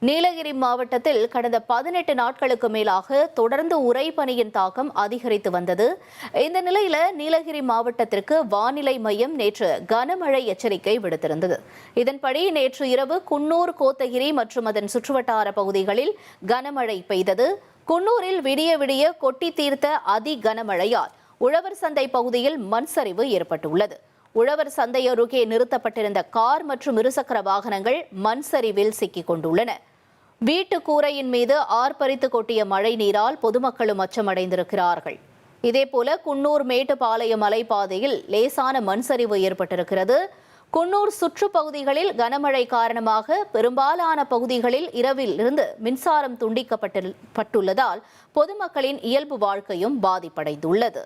நீலகிரி மாவட்டத்தில் கடந்த 18 நாட்களுக்கு மேலாக தொடர்ந்து உறைபனியின் தாக்கம் அதிகரித்து வந்தது. இந்த நிலையில நீலகிரி மாவட்டத்திற்கு வானிலை மையம் நேற்று கனமழை எச்சரிக்கை விடுத்திருந்தது. இதன்படி நேற்று இரவு குன்னூர், கோத்தகிரி மற்றும் அதன் சுற்றுவட்டார பகுதிகளில் கனமழை பெய்தது. குன்னூரில் விடிய விடிய கொட்டி தீர்த்த அதி கனமழையால் உழவர் சந்தை பகுதியில் மண் சரிவு ஏற்பட்டுள்ளது. உழவர் சந்தை அருகே நிறுத்தப்பட்டிருந்த கார் மற்றும் இருசக்கர வாகனங்கள் மண் சரிவில் சிக்கிக் கொண்டுள்ளன. வீட்டு கூரையின் மீது ஆர்ப்பரித்து கொட்டிய மழை நீரால் பொதுமக்களும் அச்சமடைந்திருக்கிறார்கள். இதேபோல குன்னூர் மேட்டுப்பாளையம் மலைப்பாதையில் லேசான மண் சரிவு ஏற்பட்டிருக்கிறது. குன்னூர் சுற்றுப்பகுதிகளில் கனமழை காரணமாக பெரும்பாலான பகுதிகளில் இரவில் இருந்து மின்சாரம் துண்டிக்கப்பட்டுள்ளதால் பொதுமக்களின் இயல்பு வாழ்க்கையும் பாதிப்படைந்துள்ளது.